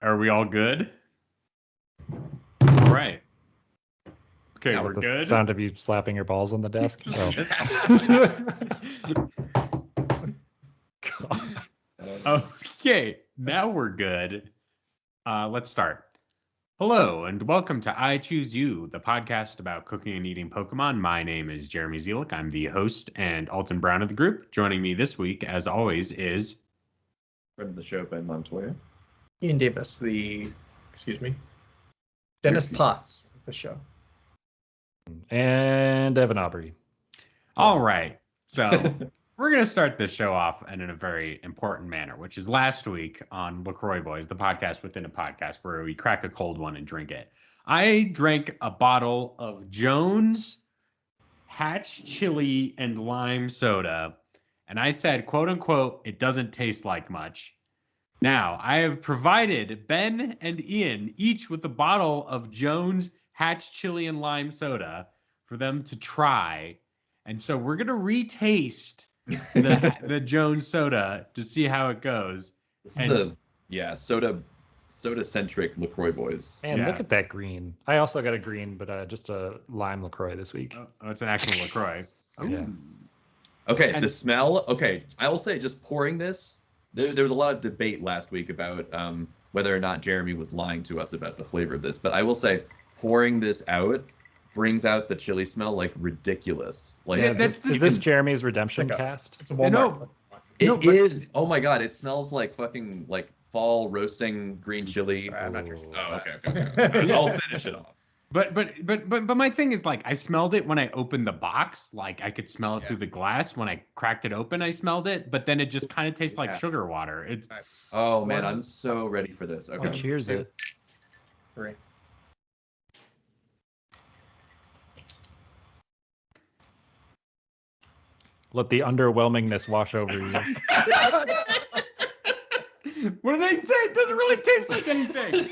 Are we all good? All right. Okay, Now we're with the good. sound of you slapping your balls on the desk. Okay, now we're good. Let's start. Hello, and welcome to I Choose You, the podcast about cooking and eating Pokemon. My name is Jeremy Zielik. I'm the host and Alton Brown of the group. Joining me this week, as always, is... Friend of the show, Ben Montoya. Ian Davis, Dennis Potts of the show. And Evan Aubrey. All right. So we're going to start this show off in a very important manner, which is last week on LaCroix Boys, the podcast within a podcast where we crack a cold one and drink it. I drank a bottle of Jones Hatch Chili and Lime Soda, and I said, quote unquote, it doesn't taste like much. Now, I have provided Ben and Ian each with a bottle of Jones Hatch Chili and Lime Soda for them to try. And so we're going to retaste the Jones soda to see how it goes. This is soda-centric LaCroix Boys. And look at that green. I also got a green, but just a lime LaCroix this week. Oh, it's an actual LaCroix. Yeah. Okay, And- the smell. Okay, I will say, just pouring this, there was a lot of debate last week about whether or not Jeremy was lying to us about the flavor of this. But I will say, pouring this out brings out the chili smell like ridiculous. Like Yeah, Is this Jeremy's redemption Like a- cast? It's a Walmart. No. it is. Oh my god, it smells like fucking like fall roasting green chili. I'm not sure. Oh, okay. I'll finish it off. But my thing is, like, I smelled it when I opened the box. Like, I could smell it Yeah. through the glass. When I cracked it open, I smelled it. But then it just kind of tastes like Yeah. sugar water. It's Oh man, I'm so ready for this. Oh, Okay. cheers it. Three. Let the underwhelmingness wash over you. What did I say? It doesn't really taste like anything.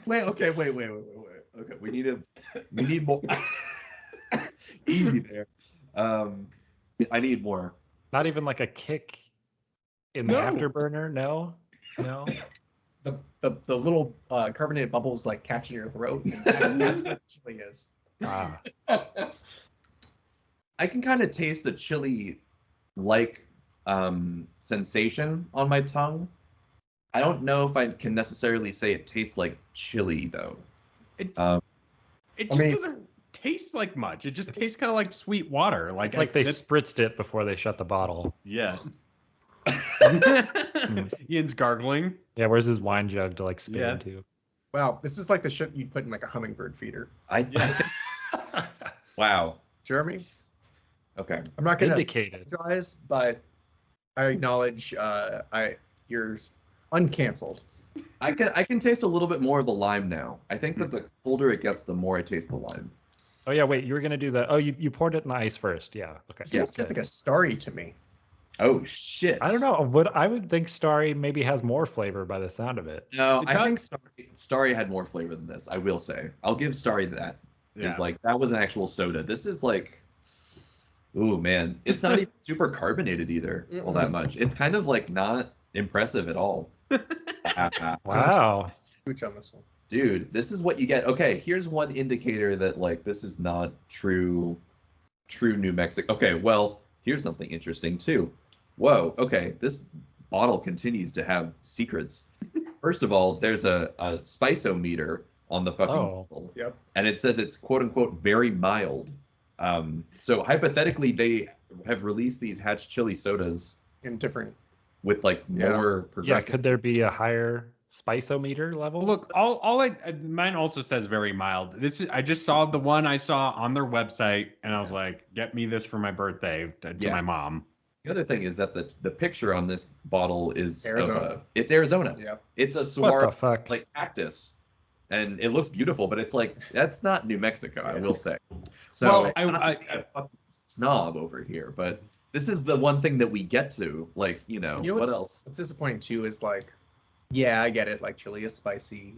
Wait. Okay, we need more. Easy there. I need more. Not even like a kick in the afterburner? No? The little carbonated bubbles like catch in your throat. That's what chili is. Ah. I can kind of taste a chili like sensation on my tongue. I don't know if I can necessarily say it tastes like chili though. It I just mean- doesn't taste like much. It just tastes kind of like sweet water. Like It's like they that's- spritzed it before they shut the bottle. Yeah. Ian's gargling. Yeah, where's his wine jug to like spit Yeah. into? Wow, this is like the shit you'd put in like a hummingbird feeder. Yeah. Wow. Jeremy, Okay. I'm not gonna Indicated. apologize, but I acknowledge you're uncanceled. I can taste a little bit more of the lime now. I think that the colder it gets, the more I taste the lime. Oh yeah, wait, you were gonna do that. Oh, you poured it in the ice first. Yeah. Okay. So it's just like a starry to me. Oh shit. I don't know. I would think Starry maybe has more flavor by the sound of it. No, It I think does. Starry had more flavor than this. I will say. I'll give Starry that. It's like that was an actual soda. This is like, ooh man, it's not even super carbonated either, all that much. It's kind of like not impressive at all. Wow. Hooch on this one. Dude, this is what you get. Okay, here's one indicator that like this is not true New Mexico. Okay, well, here's something interesting too. Whoa, okay, this bottle continues to have secrets. First of all, there's a spiceometer on the fucking bottle. Yep. And it says it's quote unquote very mild. So hypothetically they have released these Hatch chili sodas In different. with like more Yeah, progressive. could there be a higher spiceometer level? Look, mine also says very mild. I just saw the one I saw on their website, and I was like, get me this for my birthday to my mom. The other thing is that the picture on this bottle is Arizona. It's Arizona. Yep. It's a what the saguaro fuck? like cactus, and it looks beautiful, but it's like that's not New Mexico, I will say. So Well, not to be a fucking snob over here, but this is the one thing that we get to. Like, what what's- else? What's disappointing too is like, yeah, I get it. Like chili is spicy,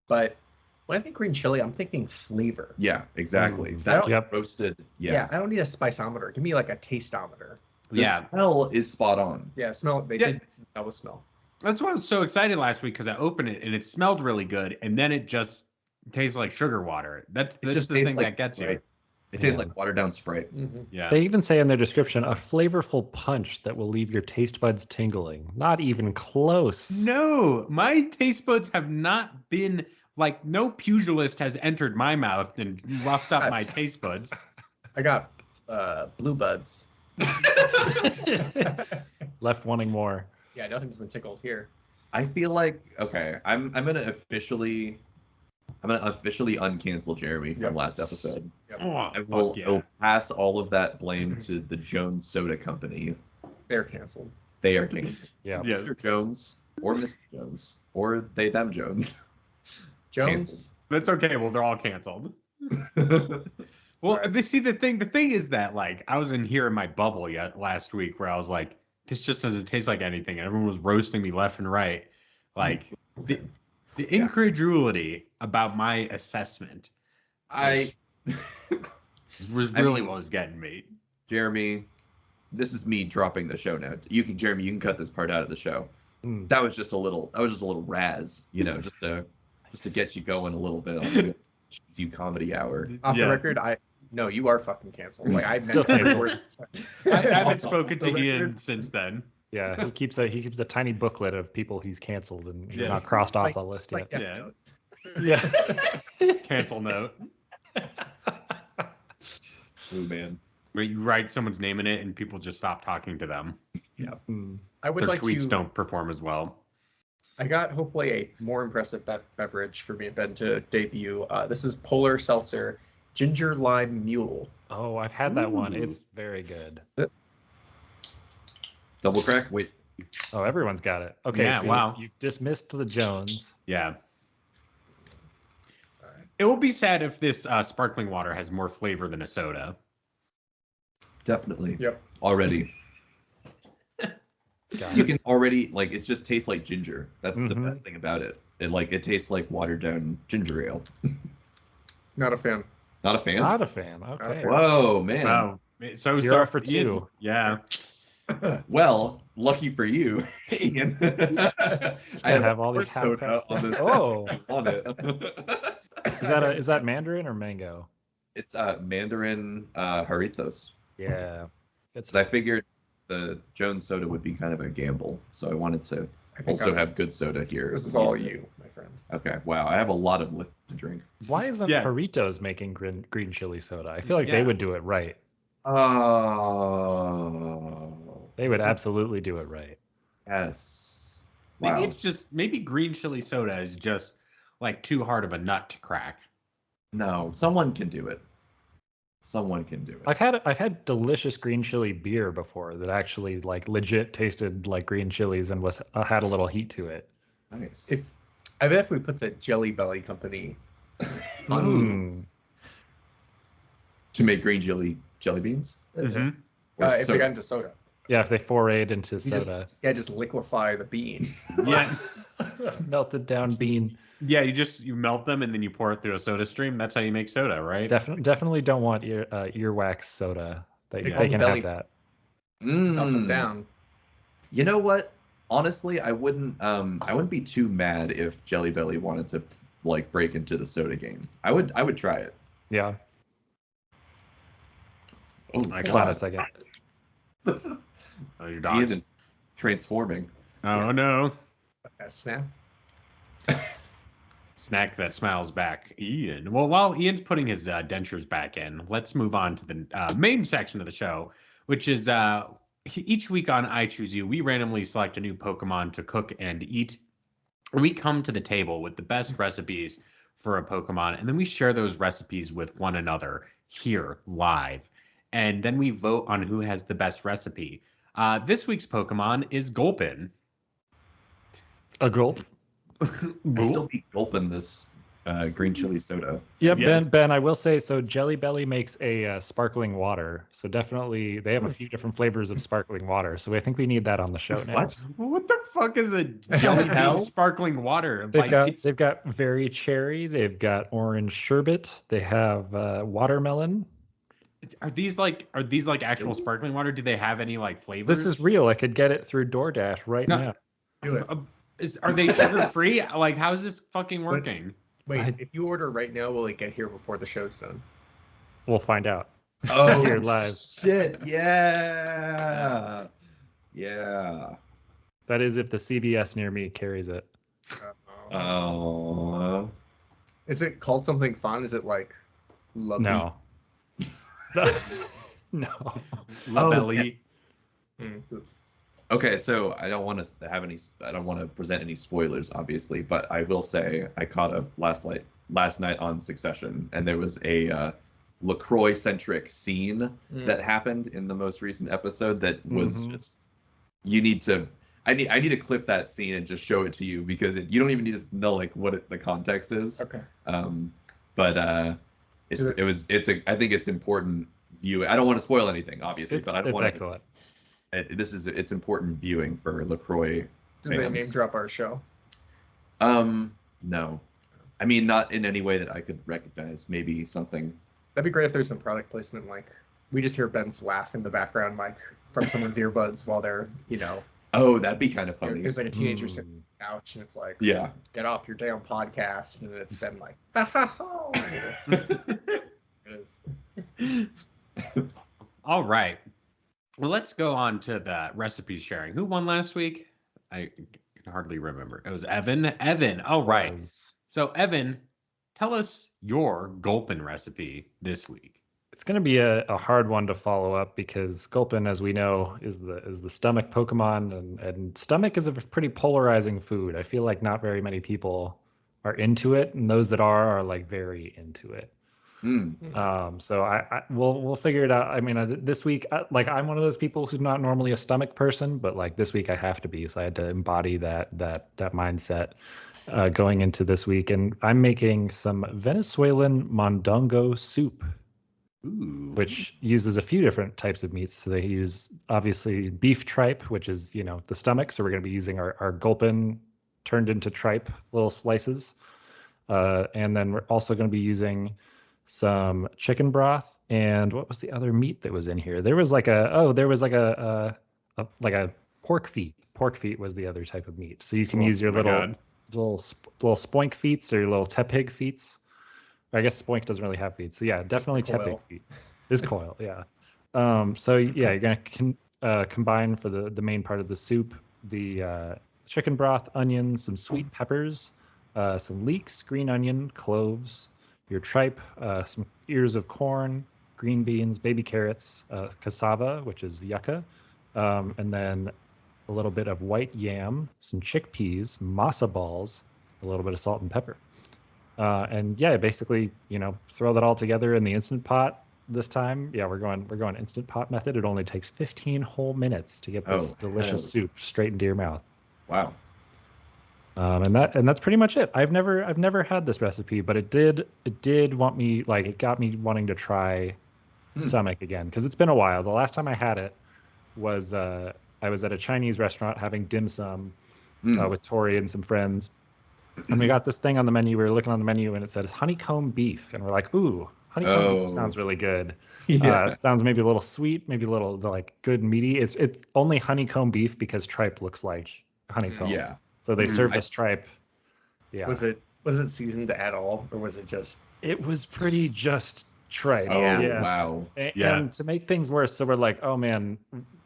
but when I think green chili, I'm thinking flavor. Yeah, exactly. Mm. That Yep. roasted. Yeah. Yeah. I don't need a spiceometer. Give me like a tasteometer. The smell is spot on. Yeah, smell. They Yeah. did know the smell. That's why I was so excited last week because I opened it and it smelled really good, and then it just tastes like sugar water. That's just the tastes thing like that gets you. Sprite. It tastes Yeah. like watered down Sprite. Yeah. They even say in their description a flavorful punch that will leave your taste buds tingling. Not even close. No, my taste buds have not been like no pugilist has entered my mouth and roughed up my taste buds. I got blue buds. Left wanting more. Yeah, nothing's been tickled here. I feel like okay. I'm gonna officially uncancel Jeremy from Yep. last episode. Oh, I will, fuck I will yeah. pass all of that blame to the Jones Soda Company. They're canceled. They are canceled. Yeah. Yeah. Mr. Jones or Miss Jones or they them Jones. Jones. That's okay. Well, they're all canceled. Well, Right. they see the thing is that like I was in here in my bubble yet last week where I was like, this just doesn't taste like anything. And everyone was roasting me left and right. Like the incredulity about my assessment I was I really mean- what was getting me. Jeremy, this is me dropping the show note. Jeremy, you can cut this part out of the show. Mm. That was just a little razz, just to get you going a little bit on the cheesy comedy hour. Off Yeah. the record, no, you are fucking canceled. Like I've Still never canceled. I haven't spoken to The Ian record. since then. Yeah, he keeps a tiny booklet of people he's canceled and he's Yeah. not crossed off Like- the list like yet. Yeah. Death Yeah. Cancel note. Oh man. Where you write someone's name in it and people just stop talking to them. Mm. I would Their like tweets to. don't perform as well. I got hopefully a more impressive beverage for me Ben to debut. This is Polar Seltzer Ginger Lime Mule. Oh, I've had that one. Ooh. It's very good. Double crack. Wait. Oh, everyone's got it. Okay, Yeah, so wow. you've dismissed the Jones. Yeah. All right. It will be sad if this sparkling water has more flavor than a soda. Definitely. Yep. Already. Got You it. can already it just tastes like ginger. That's the Mhm. best thing about it. It tastes like watered down ginger ale. Not a fan. Not a fan? Not a fan. Okay. Whoa, man. Wow. So 0 sorry, for Ian. 2. Yeah. Well, lucky for you, Ian. I have all these more soda half-pack- on this. Oh. on it. Is that Mandarin or mango? It's Mandarin Jarritos. Yeah. It's So I figured the Jones soda would be kind of a gamble, so I wanted to I think also have good soda here. this is all you, my friend. Okay. Wow. I have a lot of liquid to drink. why isn't Yeah. Doritos making green chili soda? I feel like they Yeah. would do it right. Oh. They would absolutely do it right. Yes. Maybe Wow. it's just maybe green chili soda is just like too hard of a nut to crack. No, someone can do it. Someone can do it. I've had delicious green chili beer before that actually like legit tasted like green chilies and was had a little heat to it. Nice. I bet if we put the Jelly Belly Company on Mm. To make green jelly beans? Mhm. Or if they soda? got into soda. Yeah, if they forayed into just- soda, Just liquefy the bean. Yeah. melted down bean. Yeah, you melt them and then you pour it through a soda stream. That's how you make soda, right? Definitely don't want earwax soda. They They call can belly- have that. Melt them Mm. down. You know what? Honestly, I wouldn't be too mad if Jelly Belly wanted to like break into the soda game. I would try it. Yeah. Oh my Hold on a God. second. This is Oh, your Ian dogs. is transforming. Oh no. Snap. Snack that smiles back, Ian. Well, while Ian's putting his dentures back in, let's move on to the main section of the show, which is each week on I Choose You, we randomly select a new Pokemon to cook and eat. We come to the table with the best recipes for a Pokemon, and then we share those recipes with one another here live. And then we vote on who has the best recipe. This week's Pokemon is Gulpin. A gulp. I still be gulping this green chili soda. Yep, Yes. Ben. I will say so. Jelly Belly makes a sparkling water, so definitely they have a few different flavors of sparkling water. So I think we need that on the show next. What the fuck is a jelly hell? bean sparkling water? They've got very cherry. They've got orange sherbet. They have watermelon. Are these like actual sparkling water? Do they have any like flavors? This is real. I could get it through DoorDash right No. now. Do it. Are they sugar free? Like, how's this fucking working? Wait, if you order right now, will it get here before the show's done? We'll find out. Oh, Here live. shit! Yeah, yeah. That is if the CVS near me carries it. Oh, Is it called something fun? Is it like La No. No. La Oh, Belly. Beat? okay. So I don't want to have any. I don't want to present any spoilers, obviously, but I will say I caught up last night on Succession, and there was a LaCroix centric scene that happened in the most recent episode that was just. You need to. I need to clip that scene and just show it to you because you don't even need to know like what the context is. Okay. But I think it's important view. I don't want to spoil anything, obviously, but I don't it's want excellent. It's important viewing for LaCroix Did they fans. name drop our show? No, I mean not in any way that I could recognize. Maybe something. That'd be great if there's some product placement, like we just hear Ben's laugh in the background, like from someone's earbuds while they're, Oh, that'd be kind of funny. there's like a teenager sitting on the couch and it's like, Yeah. get off your damn podcast, and it's been like, ha ha ha. It is. All right. Well, let's go on to the recipe sharing. Who won last week? I can hardly remember. It was Evan. Evan. Oh, right. So, Evan, tell us your Gulpin recipe this week. It's going to be a hard one to follow up because Gulpin, as we know, is the stomach Pokemon, and stomach is a pretty polarizing food. I feel like not very many people are into it, and those that are like very into it. So we'll figure it out. I mean, this week, like I'm one of those people who's not normally a stomach person, but like this week I have to be. So I had to embody that mindset going into this week, and I'm making some Venezuelan mondongo soup. Ooh. Which uses a few different types of meats. So they use obviously beef tripe, which is, the stomach. So we're going to be using our Gulpin turned into tripe little slices. And then we're also going to be using some chicken broth. And what was the other meat that was in here? There was like a pork feet. Pork feet was the other type of meat. So you can use your little spoink feets or your little tepig feets. I guess Spoink doesn't really have feet. So yeah, definitely tepig feet. Is coil, yeah. So yeah, you're gonna combine for the main part of the soup, the chicken broth, onions, some sweet peppers, some leeks, green onion, cloves, your tripe, some ears of corn, green beans, baby carrots, cassava, which is yucca, and then a little bit of white yam, some chickpeas, masa balls, a little bit of salt and pepper. And yeah, basically, throw that all together in the Instant Pot this time. Yeah, we're going Instant Pot method. It only takes 15 whole minutes to get this delicious soup straight into your mouth. Wow. And that's pretty much it. I've never had this recipe, but it got me wanting to try stomach again because it's been a while. The last time I had it was I was at a Chinese restaurant having dim sum with Tori and some friends. And we got this thing on the menu. We were looking on the menu and it said honeycomb beef. And we're like, ooh, honeycomb beef sounds really good. Yeah. It sounds maybe a little sweet, maybe a little like good meaty. It's only honeycomb beef because tripe looks like honeycomb. Yeah. So they served us tripe. Yeah. Was it seasoned at all, or was it just? It was pretty just tripe. Oh, yeah. wow. And to make things worse, so we're like, oh man,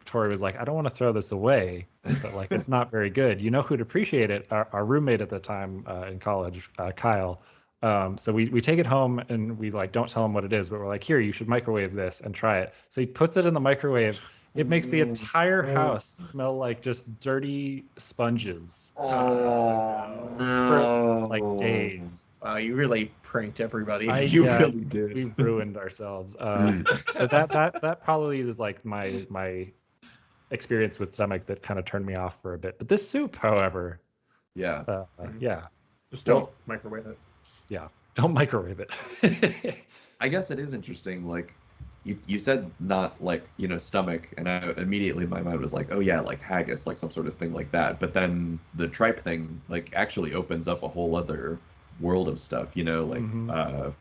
Tori was like, I don't want to throw this away, but like it's not very good. You know who'd appreciate it? Our roommate at the time in college, Kyle. So we take it home and we like don't tell him what it is, but we're like, here, you should microwave this and try it. So he puts it in the microwave. It makes the entire house smell like just dirty sponges for like days. Wow, you really pranked everybody. You really did. We ruined ourselves. So that probably is like my experience with stomach that kind of turned me off for a bit. But this soup, however, Yeah. Just don't microwave it. Yeah, don't microwave it. I guess it is interesting. Like you said, not like stomach, and immediately my mind was like, oh yeah, like haggis, like some sort of thing like that. But then the tripe thing like actually opens up a whole other world of stuff. Like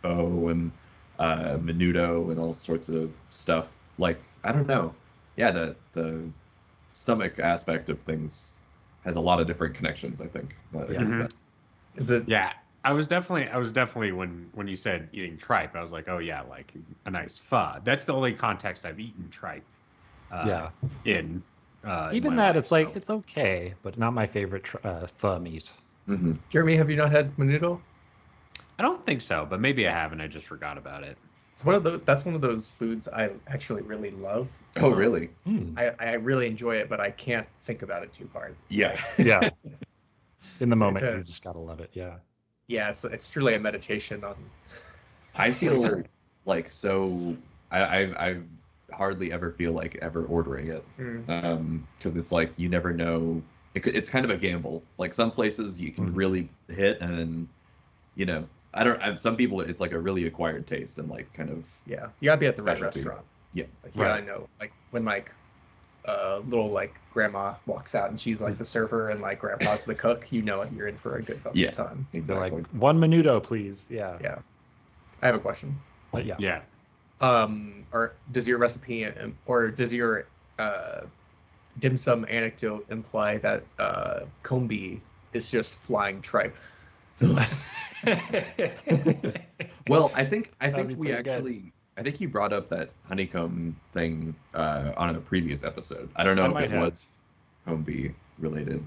pho and menudo and all sorts of stuff. Like I don't know. Yeah, the stomach aspect of things has a lot of different connections, I think. Yeah. Mhm. Is it? Yeah, I was definitely when you said eating tripe, I was like, oh yeah, like a nice pho. That's the only context I've eaten tripe. Yeah. In Even my that, life, it's like so- it's okay, but not my favorite pho meat. Mhm. Jeremy, have you not had menudo? I don't think so, but maybe I have and I just forgot about it. It's one of those. That's one of those foods I actually really love. Oh, really? I really enjoy it, but I can't think about it too hard. Yeah. Yeah. In the It's moment, a- you just gotta love it. Yeah. Yeah, it's truly a meditation on. I feel like so. I hardly ever feel like ever ordering it. Mm. Because it's like you never know. It's kind of a gamble. Like some places you can really hit, and then, you know, I don't. Some people it's like a really acquired taste and like kind of. Yeah, you gotta be at the right Specialty. restaurant. Yeah. Like, yeah, I know. Like when like little like grandma walks out and she's like the server and like grandpa's the cook, you know you're in for a good fucking Yeah. time. They're Exactly. like, one menudo, please. Yeah. Yeah. I have a question. But yeah. Yeah. Or does your recipe or does your dim sum anecdote imply that Combi is just flying tripe? Well, I think That'd be we pretty good. actually. I think you brought up that honeycomb thing on a previous episode. I don't know I if might it have. was Combi related.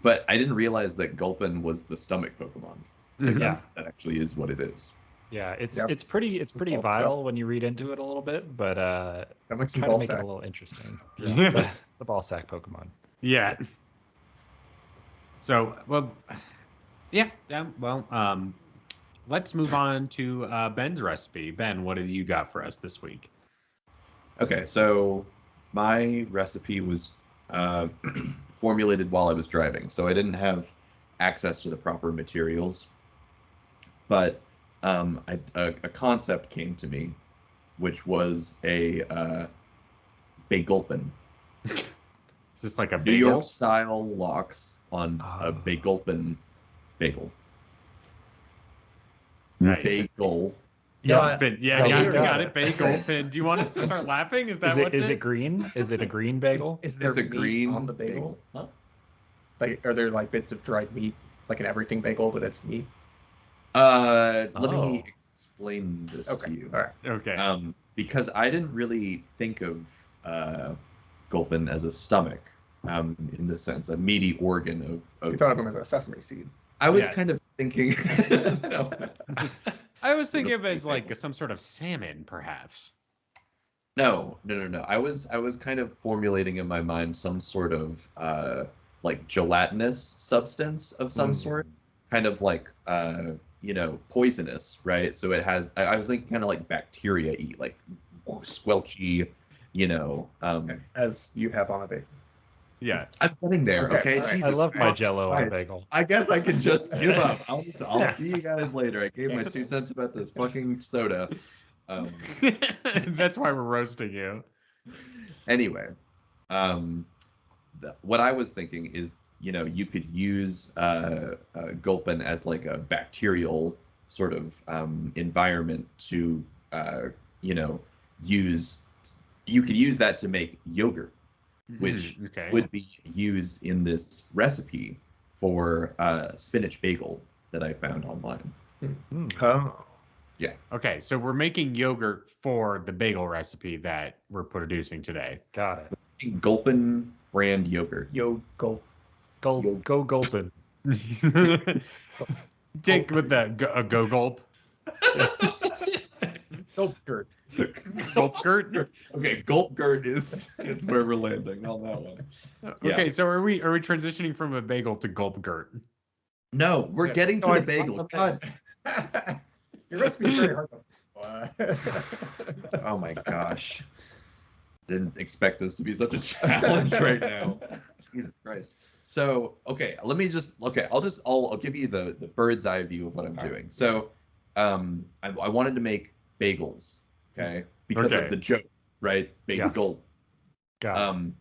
But I didn't realize that Gulpin was the stomach Pokemon. Like, Mhm. Yeah. that actually is what it is. Yeah, it's Yep. it's pretty all vile when you read into it a little bit, but That makes some try to ball make it sack. a little interesting. Yeah. The ball sack Pokemon. Yeah. So, well, yeah, let's move on to Ben's recipe. Ben, what have you got for us this week? Okay, so my recipe was formulated while I was driving, so I didn't have access to the proper materials. But a concept came to me, which was a bagulpin. Is this like a New bagel? York style lox on a Oh. bagulpin bagel. Nice. Bagel. Yeah, Gulpin. Yeah, No, got, you we got got it. it. Bagel. Gulpin. Do you want us to start laughing? Is that Is it what's is it green? Is it a green bagel? Is there It's a meat green on the bagel? Huh? Like, are there like bits of dried meat, like an everything bagel with its meat? Let me Oh. explain this to Okay, you. all right. Okay. Because I didn't really think of Gulpin as a stomach, in the sense, a meaty organ of. You thought of them as a sesame seed. I was Yeah. kind of thinking. No. I was thinking of it as like some sort of salmon, perhaps. No. I was kind of formulating in my mind some sort of like gelatinous substance of some sort, kind of like poisonous, right? So it has. I was thinking kind of like bacteria-y, like squelchy, As you have on a bagel. Yeah. I'm getting there. Okay, Okay, all right. I Jesus love my Christ. Jello on a Guys, bagel. I guess I can just give up. I'll see you guys later. I gave my 2 cents about this fucking soda. That's why we're roasting you. Anyway, what I was thinking is, you could use Gulpin as like a bacterial sort of environment to, use. You could use that to make yogurt, which okay. would be used in this recipe for spinach bagel that I found online. Oh. Okay, so we're making yogurt for the bagel recipe that we're producing today. Got it. Gulpin brand yogurt. Yo, go. Go Gulpin. Take with the go gulp. Go, Gert. Gulp gurt. Okay, Gulpgurt is where we're landing on that one. Yeah. Okay, so are we transitioning from a bagel to gulp gurt? No, we're Yeah. getting to Oh, the I- bagel. God. Your recipe is very hard. Oh my gosh. Didn't expect this to be such a challenge right now. Jesus Christ. So, okay, I'll give you the bird's eye view of what I'm doing. So, I wanted to make bagels, okay? Because Okay. of the joke, right? Bagel Yeah. Gulp. Got it.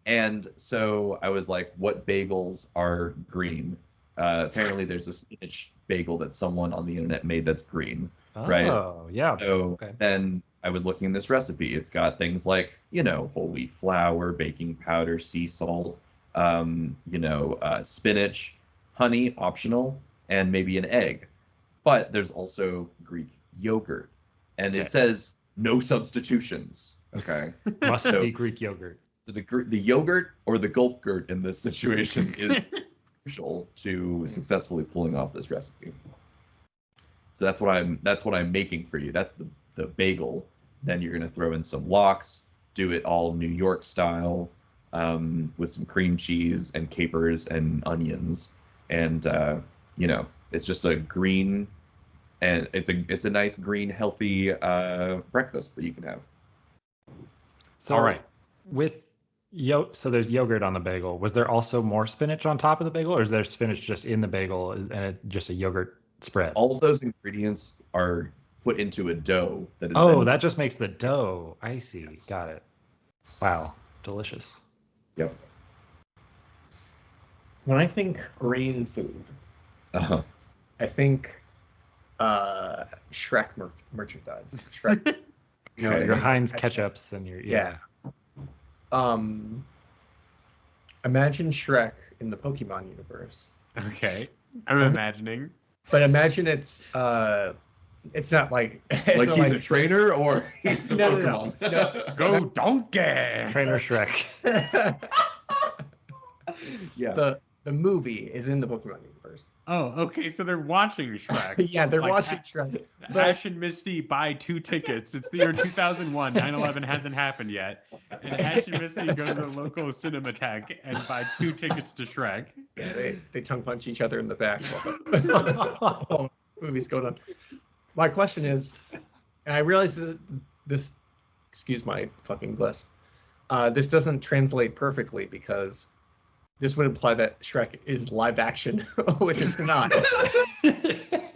And so I was like, what bagels are green? Apparently there's a spinach bagel that someone on the internet made that's green. right. Oh, yeah. So Okay. then I was looking in this recipe. It's got things like, whole wheat flour, baking powder, sea salt, spinach, honey, optional, and maybe an egg. But there's also Greek yogurt, and Okay. it says no substitutions. Okay, Must So- be Greek yogurt. the yogurt or the gulp in this situation is crucial to successfully pulling off this recipe. So that's what I'm making for you. That's the bagel. Then you're gonna throw in some lox, do it all New York style, with some cream cheese and capers and onions, and it's just a green, and it's a nice green healthy breakfast that you can have. So All right. with so there's yogurt on the bagel. Was there also more spinach on top of the bagel, or is there spinach just in the bagel and it just a yogurt spread? All of those ingredients are put into a dough that is Oh, then- that just makes the dough. I see. Yes. Got it. Wow, delicious. Yep. When I think green food, Uh-huh. I think Shrek merchandise. Shrek. You know, Okay. your Heinz ketchups and your Yeah. Imagine Shrek in the Pokemon universe, Okay. I'm imagining. but imagine it's not like it's Like not he's a trainer or he's a No, no, Pokemon. no. Go donkey. Trainer Shrek. Yeah. the movie is in the Pokemon universe. Oh, okay. So they're watching Shrek. Yeah, they're Like, watching Shrek. But- Ash and Misty buy 2 tickets. It's the year 2001. 9/11 hasn't happened yet. And Ash and Misty go to the local Cinematheque and buy 2 tickets to Shrek. Yeah, they tongue punch each other in the back while the movie's going on. My question is, and I realize this excuse my fucking bliss, this doesn't translate perfectly because this would imply that Shrek is live action, which it's not.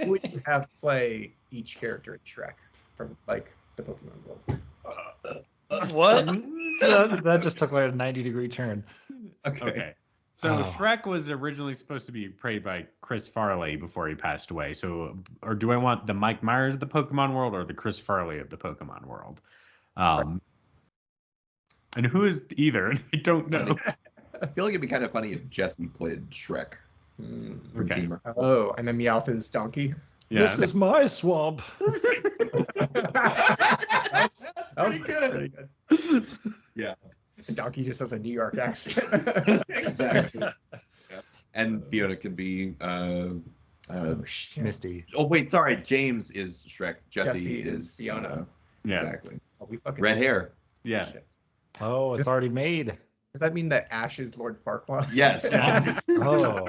Would you have to play each character in Shrek from like the Pokemon world? What? that just took like a 90-degree turn. Okay. So Oh. Shrek was originally supposed to be played by Chris Farley before he passed away. So, or do I want the Mike Myers of the Pokemon world or the Chris Farley of the Pokemon world? And who is either? I don't know. I feel like it'd be kind of funny if Jesse played Shrek Hmm. from Okay. Team Rocket. Oh, and then Meowth is Donkey. Yeah. This is my swamp. That was pretty good. Yeah, And Donkey just has a New York accent. exactly. Yeah. And Fiona can be. Misty. Oh wait, sorry. James is Shrek. Jesse, Jesse is is Fiona. Yeah. Exactly. Oh, we fucking Red hair. Yeah. Shit. Oh, it's This- already made. Does that mean that Ash is Lord Farquaad? Yes. Yeah. Oh.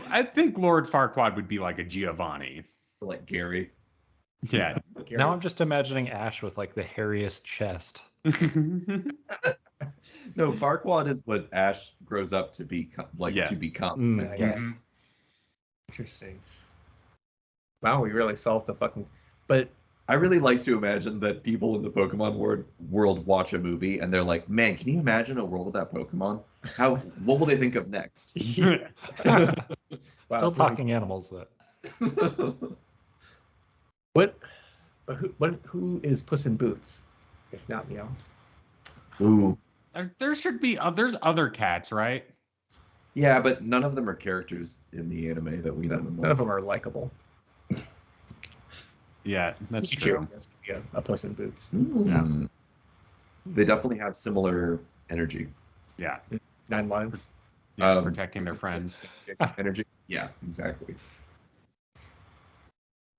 I think Lord Farquaad would be like a Giovanni. Like Gary. Yeah. Now I'm just imagining Ash with like the hairiest chest. No, Farquaad is what Ash grows up to be, Yeah. to become. Mm, yes. Mhm. Interesting. Wow, we really solved the fucking. But I really like to imagine that people in the Pokemon world watch a movie and they're like, "Man, can you imagine a world without Pokemon? What will they think of next?" wow, Still so talking animals though. What? But who is Puss in Boots? If not Meow. Ooh, There should be there's other cats, right? yeah, but none of them are characters in the anime that we know. None of them are likable. Yeah, that's Pikachu true. is a Puss in Boots. Mm. They definitely have similar energy. Yeah. 9 lives. Yeah, protecting their friends. Energy. Yeah, exactly.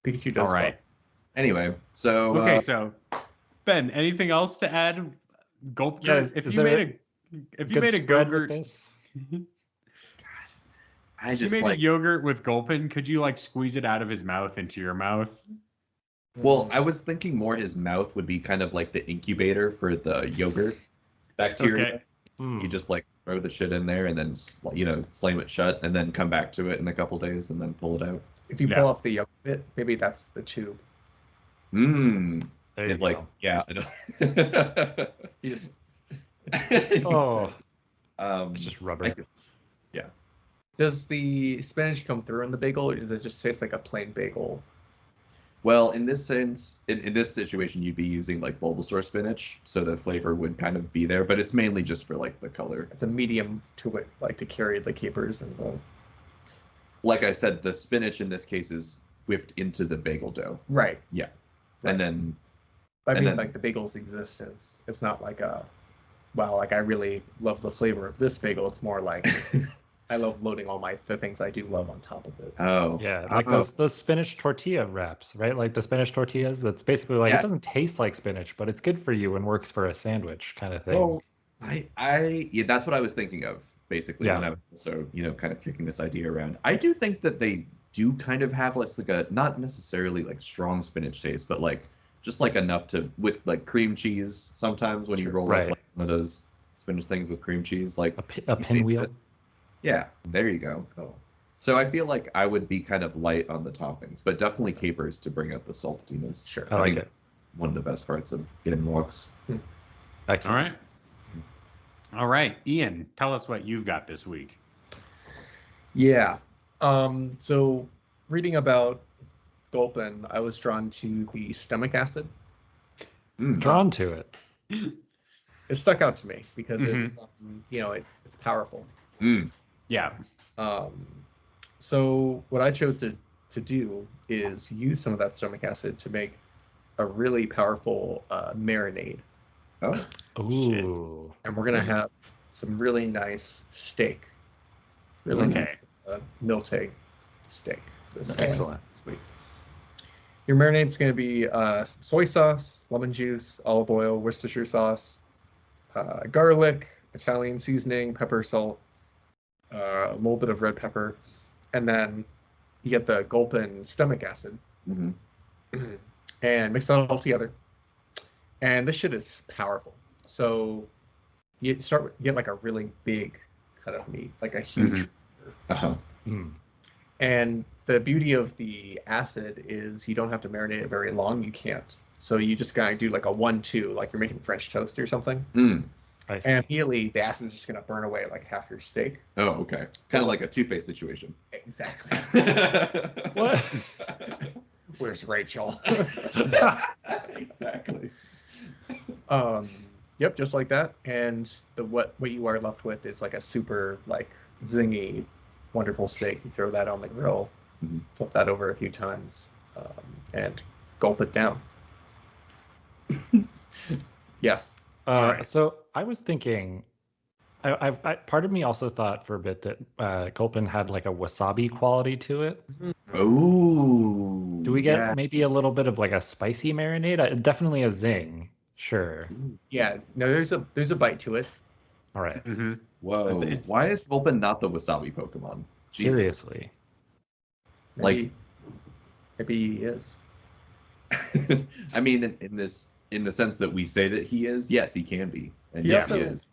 Pikachu does. All right. Anyway, so Okay, so Ben, anything else to add? Gulp. Yeah, is if there you made a spread with yogurt, this? I if you just made like. a yogurt with Gulpin, could you like squeeze it out of his mouth into your mouth? Well, I was thinking more his mouth would be kind of like the incubator for the yogurt bacteria. Okay. Hmm. You just like throw the shit in there and then slam it shut and then come back to it in a couple days and then pull it out. If you Yeah. pull off the yolk bit, maybe that's the tube. Mmm. There you It like go. yeah. I know. You just Oh, Um, it's just rubber. I could- Does the spinach come through in the bagel, or does it just taste like a plain bagel? Well, in this sense, in this situation, you'd be using like Bulbasaur spinach, so the flavor would kind of be there, but it's mainly just for like the color. It's a medium to it, like to carry the capers and the. Like I said, the spinach in this case is whipped into the bagel dough. Right. Yeah. Right. And then I And mean, then- like the bagel's existence. It's not like like I really love the flavor of this bagel. It's more like I love loading all the things I do love on top of it. oh Yeah, like those spinach tortilla wraps, right? Like the spinach tortillas. That's basically like Yeah. it doesn't taste like spinach, but it's good for you and works for a sandwich kind of thing. Well, yeah, that's what I was thinking of basically when Yeah. I was also, kind of kicking this idea around. I do think that they do kind of have less like a not necessarily like strong spinach taste, but like just like enough to with like cream cheese sometimes when you Sure. roll Right. up like one of those spinach things with cream cheese, like a you pinwheel. taste it. Yeah, there you go. Oh. So I feel like I would be kind of light on the toppings, but definitely capers to bring out the saltiness. Sure. I like think it. One of the best parts of getting walks. All Excellent. right. All right, Ian, tell us what you've got this week. Yeah. So reading about Gulpin, I was drawn to the stomach acid. Drawn to it. It stuck out to me because Mhm. it's powerful. Yeah. So what I chose to do is use some of that stomach acid to make a really powerful marinade, Oh, Ooh. and we're gonna have some really nice steak, really Okay. nice milteg steak. This is Excellent. sweet. Your marinade's gonna be soy sauce, lemon juice, olive oil, Worcestershire sauce, garlic, Italian seasoning, pepper, salt, a little bit of red pepper, and then you get the Gulpin stomach acid mhm. and mix that all together. And this shit is powerful. So you get like a really big cut of meat, like a huge. Uh-huh. Mm. And the beauty of the acid is you don't have to marinate it very long. You can't. So you just gotta do like a 1-2, like you're making French toast or something. I see. And immediately the acid is just gonna burn away like half your steak. Oh, okay. Kind of like a toothpaste situation. Exactly. What? Where's Rachel? Exactly. Yep, just like that. And what you are left with is like a super like zingy, wonderful steak. You throw that on the grill, Mhm. flip that over a few times, and gulp it down. Yes. Alright. So I was thinking, I part of me also thought for a bit that Gulpin had like a wasabi quality to it. Oh. Do we get maybe a little bit of like a spicy marinade? Definitely a zing. Sure. Yeah. No, there's a bite to it. All right. Mm-hmm. Whoa. Is- Why is Gulpin not the wasabi Pokemon? Jesus. Seriously. Like- maybe he is. I mean, in the sense that we say that he is, yes, he can be, and He yes, he also- is.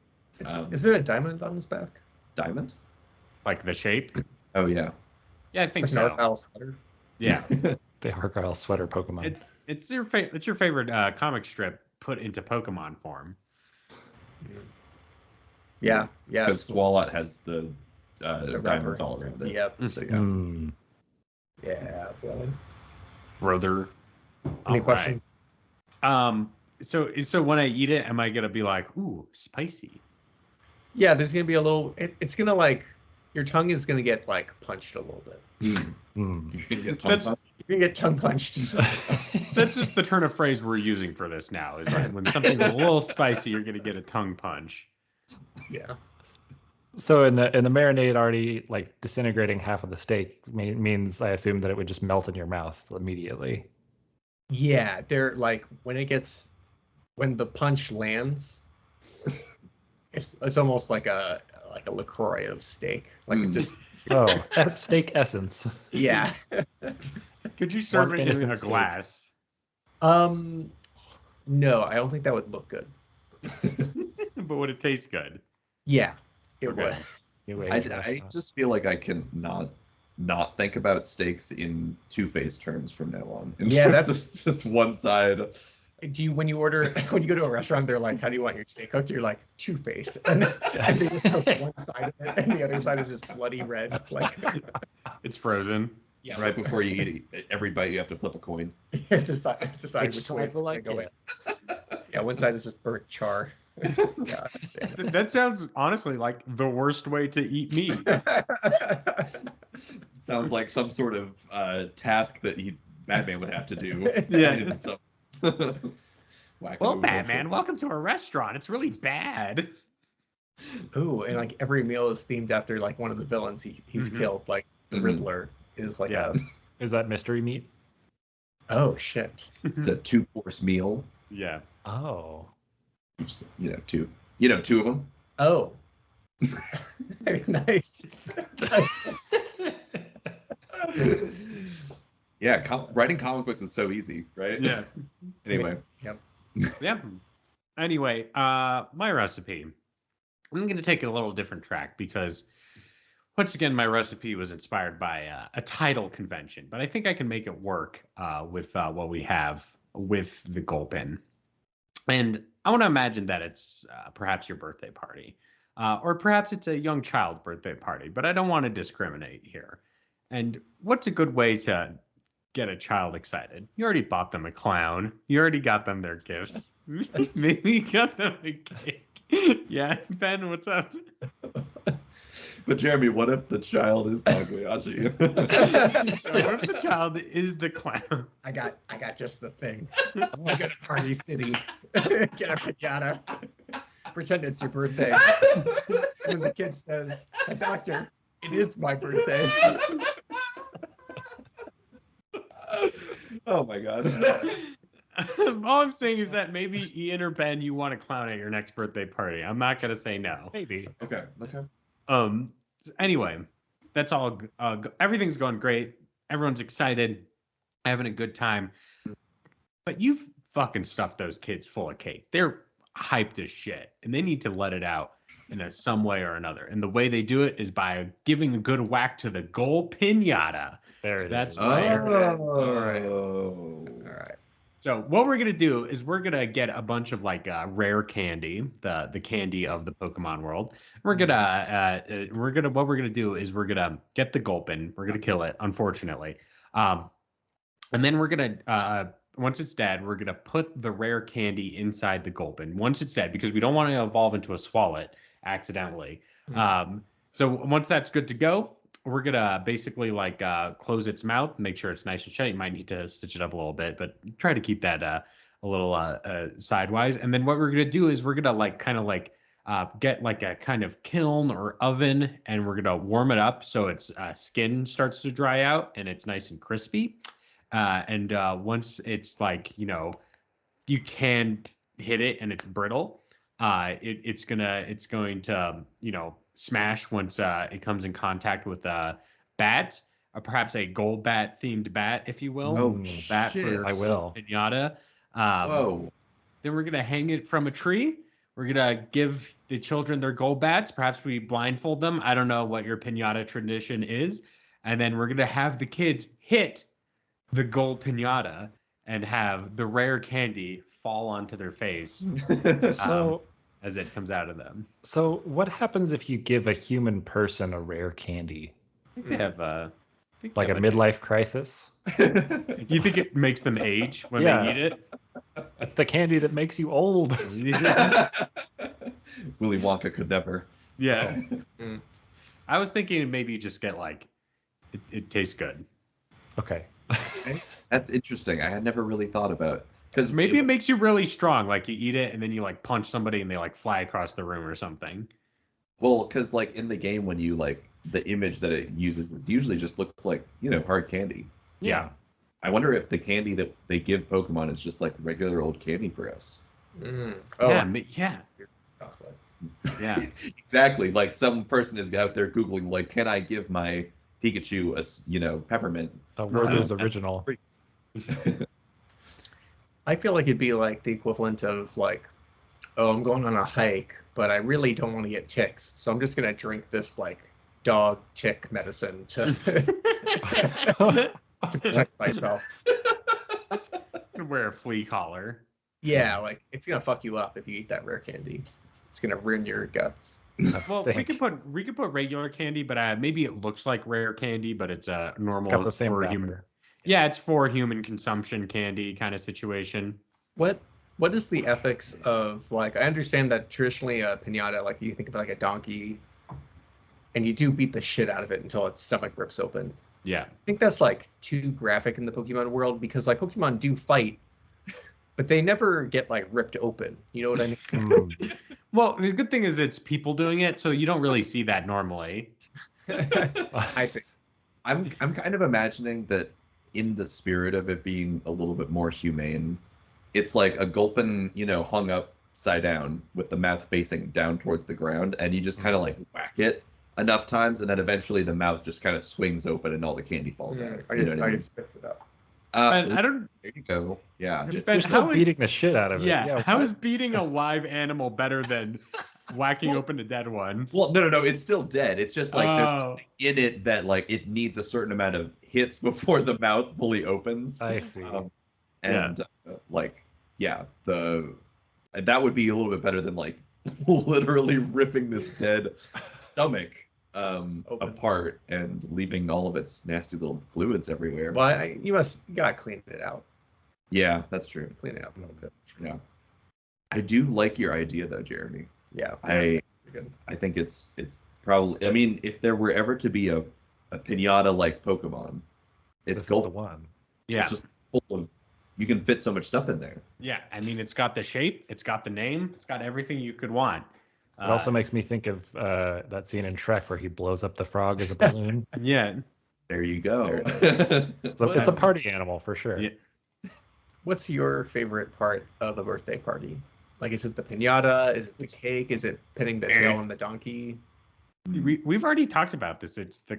Is there a diamond on his back? Diamond? Like the shape? Oh yeah. Yeah, I think It's like an so. Argyle sweater. Yeah. The Argyle sweater Pokemon. It's your favorite comic strip put into Pokemon form. Yeah. Yeah. Because Swalot has the the diamonds wrapper. all around it. Yep. So yeah. Mm. Yeah. Brother. Brother. Any All right. questions? So when I eat it, am I gonna be like, ooh, spicy? Yeah. There's gonna be a little. It's gonna like your tongue is gonna get like punched a little bit. Mm. You can get That's- tongue You're gonna get tongue punched. That's just the turn of phrase we're using for this now. Is like when something's a little spicy, you're gonna get a tongue punch. Yeah. So in the marinade already like disintegrating half of the steak means I assume that it would just melt in your mouth immediately. Yeah. They're like when the punch lands, it's almost like a LaCroix of steak. Like it's just Oh, steak essence. yeah. Could you serve One it in innocent a steak. glass? No, I don't think that would look good. But would it taste good? Yeah, it Okay. would. New I age restaurant. just feel like I can not think about steaks in two-faced terms from now on. In Yeah, terms that's- of just one side. Do you when you go to a restaurant, they're like, "How do you want your steak cooked?" You're like, two-faced, and they just cook one side of it, and the other side is just bloody red. Like, It's frozen. Yeah. Right before you eat it, every bite you have to flip a coin. decide Which which way side it's will gonna I go in. get? Yeah, one side is just burnt char. Yeah. That sounds honestly like the worst way to eat meat. Sounds like some sort of task that Batman would have to do. Yeah. in some wackadoo Well, adventure. Batman, welcome to a restaurant. It's really bad. Ooh, and like every meal is themed after like one of the villains he's Mhm. killed. Like the Mhm. Riddler is like Yeah. Is that mystery meat? oh shit. It's a 2-course meal. Yeah. Oh. Two of them. Oh. Nice. Nice. Yeah, writing comic books is so easy, right? Yeah. Anyway, Yeah. Anyway, my recipe. I'm going to take a little different track because, once again, my recipe was inspired by a title convention, but I think I can make it work with what we have with the Gulpin. And I want to imagine that it's perhaps your birthday party, or perhaps it's a young child birthday party, but I don't want to discriminate here. And what's a good way to get a child excited? You already bought them a clown. You already got them their gifts. Maybe you got them a cake. Yeah, Ben, what's up? but Jeremy, what if the child is Pagliacci? What if the child is the clown? I got just the thing. I go to Party City, get a pinata, pretend it's your birthday. And the kid says, "Hey, doctor, it is my birthday." Oh my god. All I'm saying is that maybe Ian or Ben, you want a clown at your next birthday party. I'm not gonna say no. Maybe. Okay. Anyway, that's all. Everything's going great. Everyone's excited, having a good time. But you've fucking stuffed those kids full of cake. They're hyped as shit, and they need to let it out in some way or another. And the way they do it is by giving a good whack to the Gulp pinata. There it That's is. right. All right. Oh. All right. So what we're gonna do is we're gonna get a bunch of like rare candy, the candy of the Pokemon world. We're gonna what we're gonna do is we're gonna get the Gulpin. We're gonna kill it, unfortunately, and then we're gonna once it's dead, we're gonna put the rare candy inside the Gulpin. Once it's dead, because we don't want to evolve into a Swalot accidentally. So once that's good to go, we're gonna basically like close its mouth, make sure it's nice and shut. You might need to stitch it up a little bit, but try to keep that a little sidewise. And then what we're gonna do is we're gonna like kind of like get like a kind of kiln or oven, and we're gonna warm it up so its skin starts to dry out and it's nice and crispy. And once it's like you can hit it and it's brittle, it's going to smash once it comes in contact with a bat, or perhaps a gold bat themed bat, if you will. Oh, bat shit. for I will. pinata. Whoa. Then we're gonna hang it from a tree. We're gonna give the children their gold bats. Perhaps we blindfold them. I don't know what your pinata tradition is. And then we're gonna have the kids hit the gold pinata and have the rare candy fall onto their face So, as it comes out of them. so what happens if you give a human person a rare candy? I think they have Like a midlife crisis? You think it makes them age when Yeah. they eat it? It's the candy that makes you old. Willy Wonka could never. Yeah. Mm. I was thinking maybe you just get like it tastes good. Okay. That's interesting. I had never really thought about because Maybe it makes you really strong. Like you eat it and then you like punch somebody and they like fly across the room or something. well, because like in the game when you like the image that it uses it usually just looks like hard candy. Yeah. I wonder if the candy that they give Pokemon is just like regular old candy for us. Oh, Yeah. Yeah. chocolate. Yeah. Exactly. Like some person is out there Googling, like, can I give my Pikachu a peppermint? Werther's original. I feel like it'd be like the equivalent of like, oh, I'm going on a hike, but I really don't want to get ticks, so I'm just gonna drink this like dog tick medicine to protect myself. Wear a flea collar. Yeah, like it's gonna fuck you up if you eat that rare candy. It's gonna ruin your guts. Well, we think. could put regular candy, but maybe it looks like rare candy, but it's a normal. Got the same for wrapper. human. Yeah, it's for human consumption candy kind of situation. What is the ethics of, like, I understand that traditionally a pinata, like you think of like a donkey and you do beat the shit out of it until its stomach rips open. Yeah. I think that's like too graphic in the Pokemon world because like Pokemon do fight, but they never get like ripped open. You know what I mean? Well, the good thing is it's people doing it, so you don't really see that normally. I see. I'm kind of imagining that in the spirit of it being a little bit more humane, it's like a Gulpin, hung upside down with the mouth facing down toward the ground, and you just kind of like whack it enough times, and then eventually the mouth just kind of swings open and all the candy falls out. I You know what I mean? just fix it up. I don't. There you go. Yeah. Ben, You're still how is- beating the shit out of it. Yeah. How what? is beating a live animal better than whacking open a dead one? Well, no, it's still dead. It's just like there's Oh. something in it that like it needs a certain amount of hits before the mouth fully opens. I see. And that would be a little bit better than like literally ripping this dead stomach apart and leaving all of its nasty little fluids everywhere. Well, you gotta clean it out. Yeah, that's true. Clean it up a little bit. Yeah, I do like your idea though, Jeremy. Yeah. I Good. think it's probably. I mean, if there were ever to be a pinata like Pokemon, This it's is the Gulp. one. Yeah. It's just full of. You can fit so much stuff in there. Yeah. I mean, it's got the shape, it's got the name, it's got everything you could want. It also makes me think of that scene in Shrek where he blows up the frog as a balloon. Yeah. There you go. It's a party animal for sure. Yeah. What's your favorite part of the birthday party? Like, is it the pinata? Is it the cake? Is it pinning the tail on the donkey? We've already talked about this. It's the.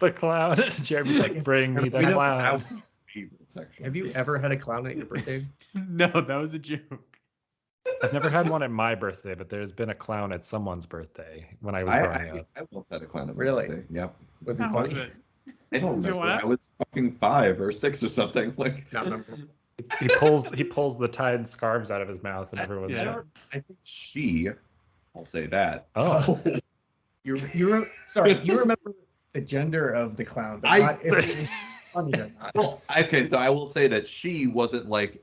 The clown. Jeremy's like, bring me the We know clown. Have you ever had a clown at your birthday? No, that was a joke. I've never had one at my birthday, but there's been a clown at someone's birthday when I was growing up. I once had a clown at my Really? birthday. Yep. Was it How was funny? it? I don't Was it remember. what? I was fucking 5 or 6 or something. Like Not memorable. He pulls the tied scarves out of his mouth, and everyone's Yeah. like, I think I'll say that. "Oh, You remember the gender of the clown, but not if it was funny or not. Well, okay, so I will say that she wasn't like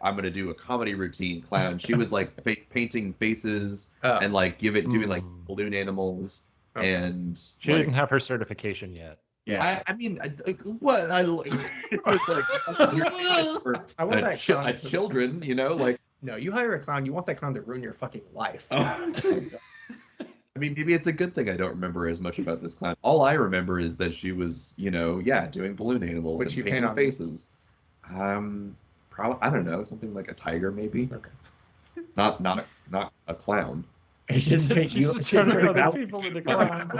I'm gonna do a comedy routine clown. She was like painting faces Oh. and like doing like Mm. balloon animals Okay. and she like, didn't have her certification yet." Yeah. I mean, what? It was like for I want that clown. children, like. No, you hire a clown, you want that clown to ruin your fucking life. Oh. I mean, maybe it's a good thing I don't remember as much about this clown. All I remember is that she was, doing balloon animals What'd and she paint painting on? faces. Probably I don't know, something like a tiger, maybe. Okay. Not a clown. It shouldn't make you She's turning other people into clowns.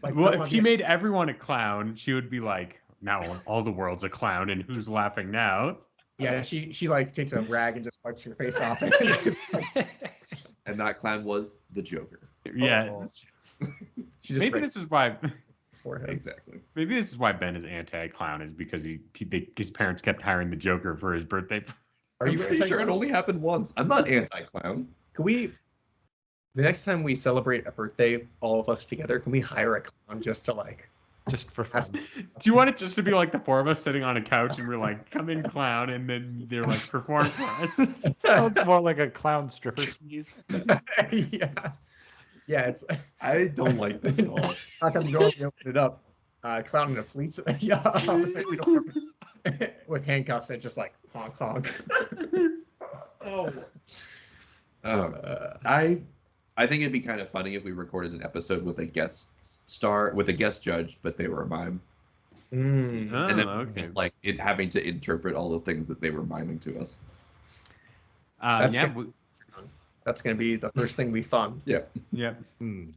Like, Well, come if on, she yeah. made everyone a clown, she would be like, now all the world's a clown, and who's laughing now? Yeah, she like takes a rag and just wipes your face off. And that clown was the Joker. Yeah. Oh. She just Maybe rakes this is why. his forehead. Exactly. Maybe this is why Ben is anti-clown, is because his parents kept hiring the Joker for his birthday. Are I'm you pretty sure it only happened once. I'm not anti-clown. Can we, the next time we celebrate a birthday, all of us together, can we hire a clown just to like? Just for fun. Do you want it just to be like the 4 of us sitting on a couch and we're like, come in, clown, and then they're like, perform for us? Sounds more like a clown stripper tease. Yeah, yeah. It's I don't like this at all. how come you don't open it up? Clown in a police. Yeah, obviously we don't. With handcuffs and just like honk honk. Oh. I think it'd be kind of funny if we recorded an episode with a guest judge, but they were a mime, Mm. and then okay. just like it having to interpret all the things that they were miming to us. That's Yeah. good. That's gonna be the first thing we fund. Yeah. Yeah. Hmm.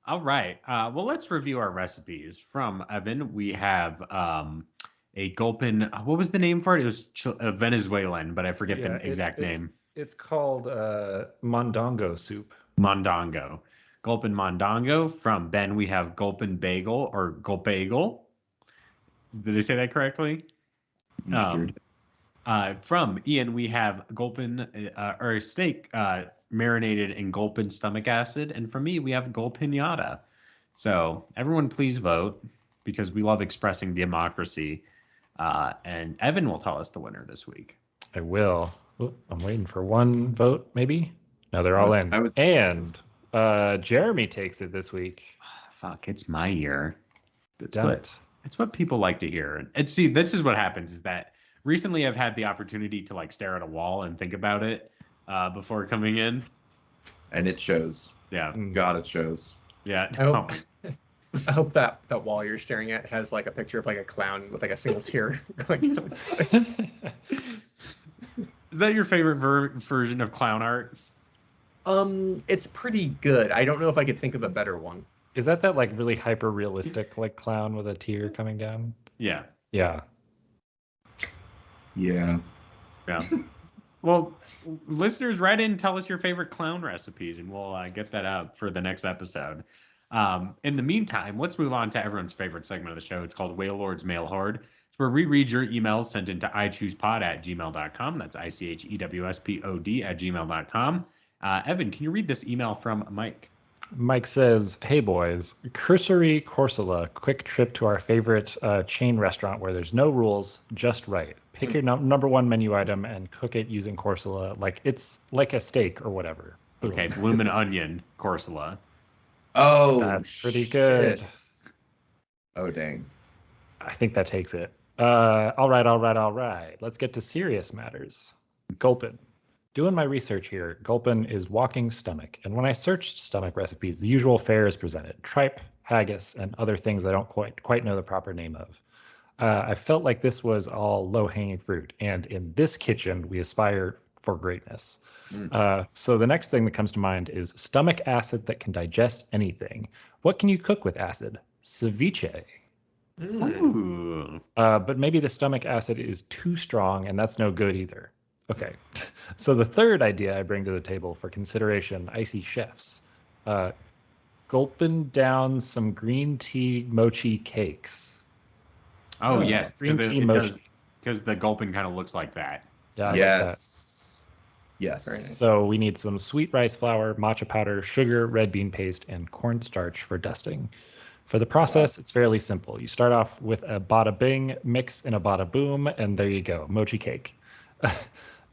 All right. Well, let's review our recipes. From Evan, we have a Gulpin. What was the name for it? It was Venezuelan, but I forget Yeah, the exact name. It's called mondongo soup. Mondongo. Gulpin Mondongo. From Ben, we have Gulpin Bagel or Gulpagel. Did I say that correctly? From Ian, we have Gulpin or steak marinated in Gulpin stomach acid, and from me, we have Gulpinata. So everyone, please vote because we love expressing democracy. And Evan will tell us the winner this week. I will. Oop, I'm waiting for one vote, maybe. No, they're all in. And Jeremy takes it this week. Fuck, it's my year. Done it. It's what people like to hear. And see, this is what happens is that recently I've had the opportunity to like stare at a wall and think about it before coming in. And it shows. Yeah. God, it shows. Yeah. I hope that wall you're staring at has like a picture of like a clown with like a single tear going down. Is that your favorite version of clown art? It's pretty good. I don't know if I could think of a better one. Is that like really hyper realistic like clown with a tear coming down? Yeah. Yeah. Yeah. Yeah. Well, listeners, write in and tell us your favorite clown recipes, and we'll get that out for the next episode. In the meantime, let's move on to everyone's favorite segment of the show. It's called Wailord's Mail Horde. It's where we read your emails sent into ichoosepod@gmail.com. That's ichewspod@gmail.com. Evan, can you read this email from Mike? Mike says, "Hey boys, cursory Corsola, quick trip to our favorite chain restaurant where there's no rules, just right. Pick your number one menu item and cook it using Corsola like it's like a steak or whatever." Boom. Okay, bloomin' onion Corsola. Oh, That's pretty good. shit. Oh, dang. I think that takes it. All right. Let's get to serious matters. Gulpin. Doing my research here, Gulpin is walking stomach. And when I searched stomach recipes, the usual fare is presented. Tripe, haggis, and other things I don't quite know the proper name of. I felt like this was all low-hanging fruit. And in this kitchen, we aspire for greatness. So the next thing that comes to mind is stomach acid that can digest anything. What can you cook with acid? Ceviche. Ooh. But maybe the stomach acid is too strong, and that's no good either. Okay, so the third idea I bring to the table for consideration, icy chefs. Gulping down some green tea mochi cakes. Oh, yes. Green tea mochi. Because the Gulpin kind of looks like that. Yeah, I like Yes. Yes. Very nice. So we need some sweet rice flour, matcha powder, sugar, red bean paste, and cornstarch for dusting. For the process, it's fairly simple. You start off with a bada bing, mix in a bada boom, and there you go, mochi cake.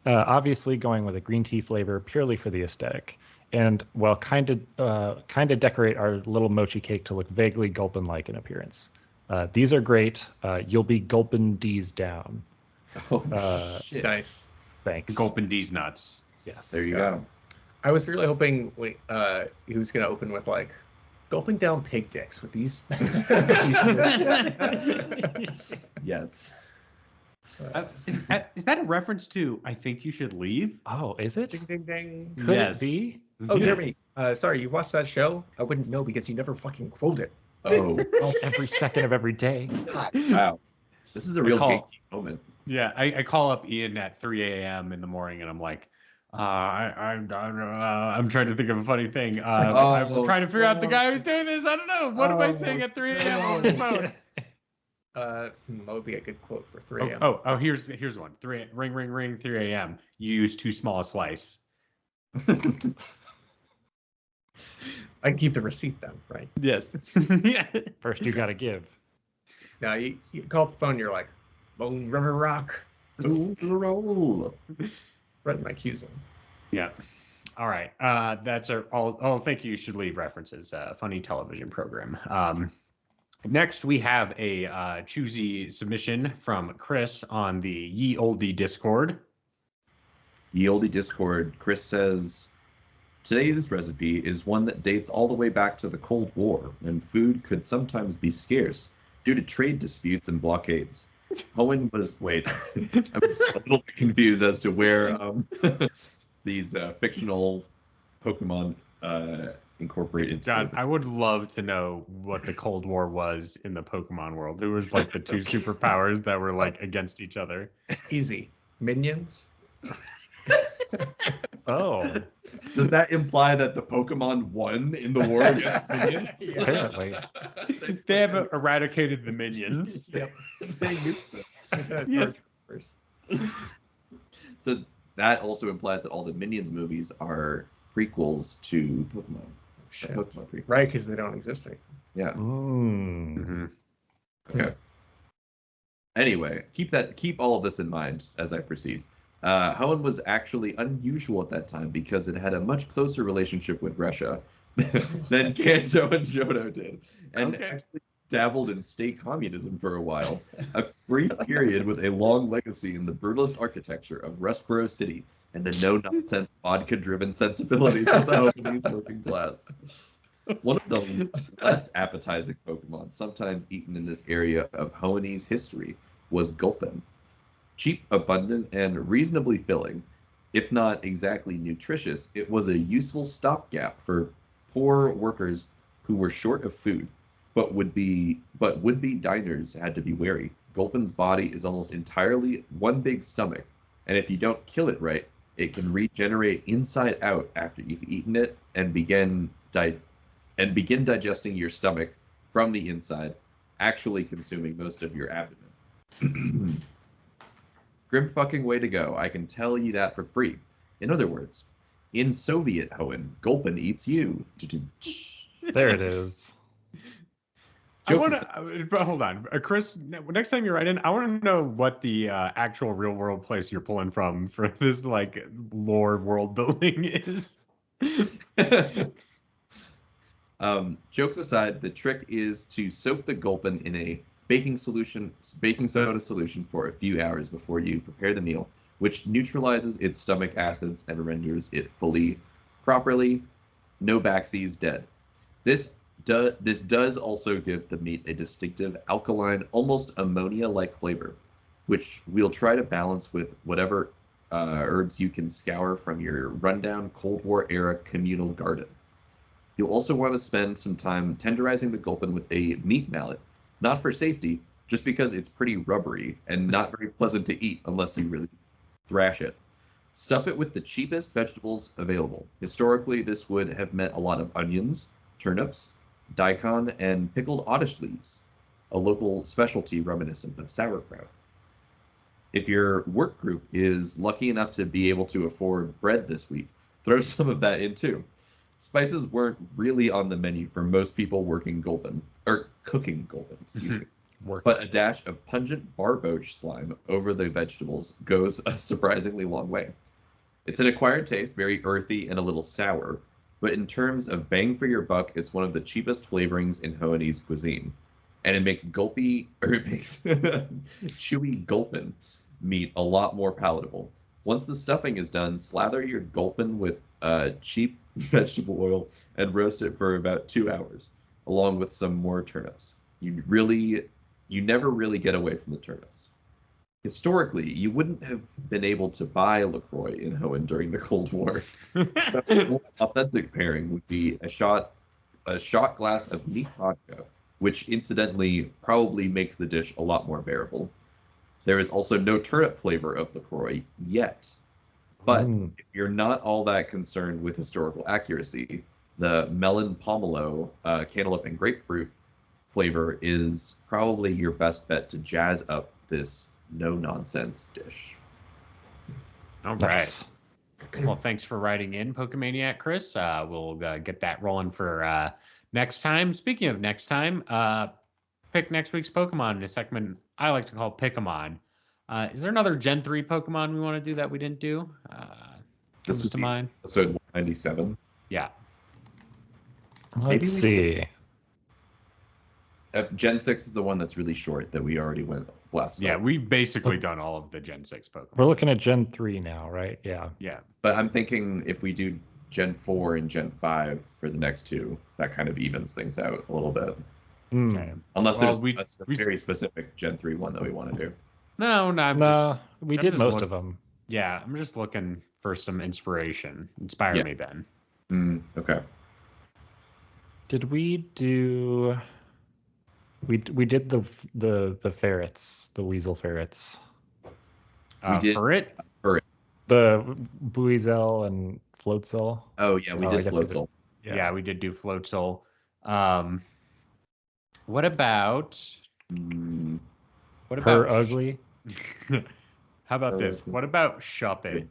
Obviously going with a green tea flavor purely for the aesthetic. And well, kind of decorate our little mochi cake to look vaguely Gulpin-like in appearance. These are great. You'll be gulping these down. Oh, shit. Nice. Thanks. Gulpin D's nuts. Yes. There you go. I was really hoping he was going to open with like gulping down pig dicks with these. Yes. Is that a reference to I Think You Should Leave? Oh, is it? Ding, ding, ding. Could Yes. it be? Oh, Yes. Jeremy, sorry, you watched that show? I wouldn't know because you never fucking quote it. Oh, Every second of every day. wow. This is a real Recall. gatekeep moment. Yeah, I call up Ian at 3 a.m. in the morning and I'm like, I'm trying to think of a funny thing. I'm trying to figure out the guy who's doing this. I don't know. What am I saying at 3 a.m. on the phone? That would be a good quote for 3 a.m. Oh, here's one. Ring, ring, ring, 3 a.m. You use too small a slice. I can keep the receipt then, right? Yes. Yeah. First, you got to give. Now you call up the phone, you're like, Bone River Rock. Roll. Right my cues in. Yeah. All right. That's all Thank You Should Leave references. Funny television program. Next, we have a choosy submission from Chris on the Ye Olde Discord. Ye Olde Discord, Chris says, today's recipe is one that dates all the way back to the Cold War, when food could sometimes be scarce due to trade disputes and blockades. Owen was, wait, I'm just a little bit confused as to where these fictional Pokemon incorporate into God, I would love to know what the Cold War was in the Pokemon world. It was like the two superpowers that were like against each other. Easy. Minions. Oh, Does that imply that the Pokemon won in the war against minions? apparently. They have eradicated the minions. Yep. They used them. Yes. So that also implies that all the Minions movies are prequels to Pokemon. Shit. Pokemon prequels. Right, because they don't exist anymore. Yeah. Mm. Okay. Anyway, keep all of this in mind as I proceed. Hoenn was actually unusual at that time because it had a much closer relationship with Russia than Kanto and Johto did, and Okay. actually dabbled in state communism for a while. A brief period with a long legacy in the brutalist architecture of Westboro City and the no-nonsense, vodka-driven sensibilities of the Hoenese working class. One of the less appetizing Pokemon, sometimes eaten in this area of Hoenese history, was Gulpin. Cheap, abundant, and reasonably filling, if not exactly nutritious, it was a useful stopgap for poor workers who were short of food, but would-be diners had to be wary. Gulpin's body is almost entirely one big stomach, and if you don't kill it right, it can regenerate inside out after you've eaten it and begin digesting your stomach from the inside, actually consuming most of your abdomen. Grim fucking way to go. I can tell you that for free. In other words, in Soviet Hoenn, Gulpin eats you. There it is. I want to hold on, Chris. Next time you write in, I want to know what the actual real world place you're pulling from for this like lore world building is. Jokes aside, the trick is to soak the Gulpin in a baking soda solution for a few hours before you prepare the meal, which neutralizes its stomach acids and renders it properly, no backsies, dead. This does also give the meat a distinctive alkaline, almost ammonia-like flavor, which we'll try to balance with whatever herbs you can scour from your rundown Cold War era communal garden. You'll also want to spend some time tenderizing the Gulpin with a meat mallet, not for safety, just because it's pretty rubbery and not very pleasant to eat unless you really thrash it. Stuff it with the cheapest vegetables available. Historically, this would have meant a lot of onions, turnips, daikon, and pickled oddish leaves, a local specialty reminiscent of sauerkraut. If your work group is lucky enough to be able to afford bread this week, throw some of that in too. Spices weren't really on the menu for most people working Gulpin, or cooking Gulpin, excuse me. But a dash of pungent barboach slime over the vegetables goes a surprisingly long way. It's an acquired taste, very earthy and a little sour, but in terms of bang for your buck, it's one of the cheapest flavorings in Hoenese cuisine. And it makes chewy Gulpin meat a lot more palatable. Once the stuffing is done, slather your Gulpin with cheap vegetable oil and roast it for about 2 hours, along with some more turnips. You never really get away from the turnips. Historically, you wouldn't have been able to buy LaCroix in Hoenn during the Cold War. The more authentic pairing would be a shot glass of neat vodka, which incidentally probably makes the dish a lot more bearable. There is also no turnip flavor of LaCroix yet. But if you're not all that concerned with historical accuracy, the melon pomelo, cantaloupe, and grapefruit flavor is probably your best bet to jazz up this no-nonsense dish. All right. Nice. Well, thanks for writing in, Pokemaniac Chris. We'll get that rolling for next time. Speaking of next time, pick next week's Pokemon in a segment I like to call Pick-a-mon. Is there another Gen 3 Pokemon we want to do that we didn't do? Comes to mind. Episode 197. Yeah. Let's see. Gen 6 is the one that's really short that we already went blast. Yeah, we've basically done all of the Gen 6 Pokemon. We're looking at Gen 3 now, right? Yeah. Yeah. But I'm thinking if we do Gen 4 and Gen 5 for the next two, that kind of evens things out a little bit. Okay. Unless Well, there's a very specific Gen 3 one that we want to do. No, we did most of them. Yeah, I'm just looking for some inspiration. Inspire me, Ben. Okay. Did we do? We did the ferrets, the weasel ferrets. We did Furret? The Buizel and Floatzel. Oh yeah, we did Floatzel. Yeah, we did do Floatzel. What about Her ugly? How about this? What about Shop It?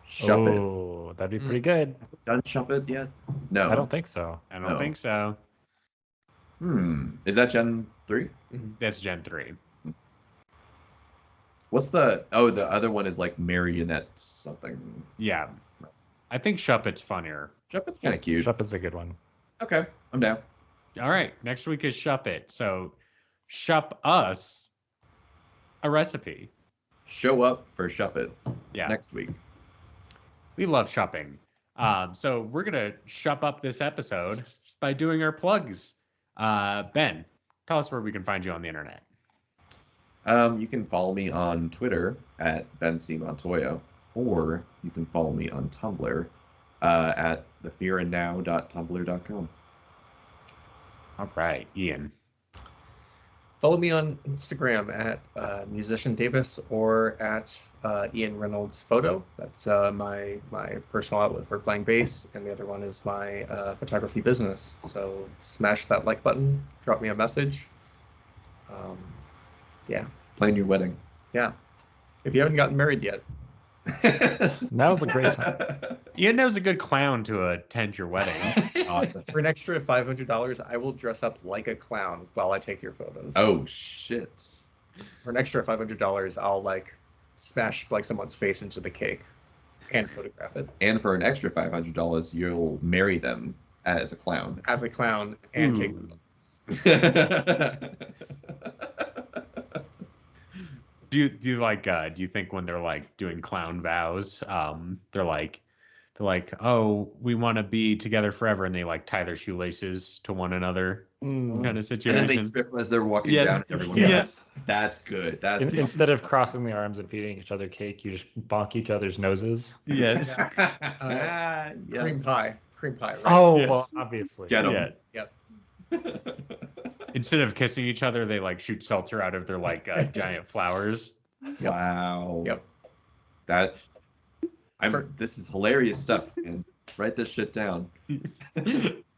Shop it. Oh, that'd be pretty good. Done Shop it yet? No. I don't think so. I don't No. think so. Is that Gen 3? That's Gen 3. What's the other one is like marionette something. Yeah. I think Shop It's funnier. Shop it's kind of cute. Shop is a good one. Okay, I'm down. All right. Next week is Shop It. So shop us a recipe. Show up for Shop it Yeah. next week. We love shopping. So we're going to shop up this episode by doing our plugs. Ben, tell us where we can find you on the internet. You can follow me on Twitter at Ben C. Montoya, or you can follow me on Tumblr at thefearandnow.tumblr.com. All right, Ian. Follow me on Instagram at Musician Davis or at Ian Reynolds Photo. That's my personal outlet for playing bass, and the other one is my photography business. So smash that like button, drop me a message. Yeah, Plan your wedding. yeah. If you haven't gotten married yet, Now's a great time. Ian knows a good clown to attend your wedding. Awesome. for an extra $500, I will dress up like a clown while I take your photos. Oh shit. For an extra $500, I'll like smash like someone's face into the cake and photograph it And for an extra $500, you'll marry them as a clown. as a clown and take Ooh. photos. Do you like do you think when they're like doing clown vows, they're like, oh, we want to be together forever, and they like tie their shoelaces to one another kind of And then situation? they trip as they're walking Yeah. down. Everyone Yeah. yes. That's good. That's Instead of crossing the arms and feeding each other cake, you just bonk each other's noses. Yes. Cream pie, right? Oh, Yes. well, obviously. Get 'em. Yeah. Yep. Instead of kissing each other, they like shoot seltzer out of their like giant flowers. Wow. Yep. That For- this is hilarious stuff, man. Write this shit down.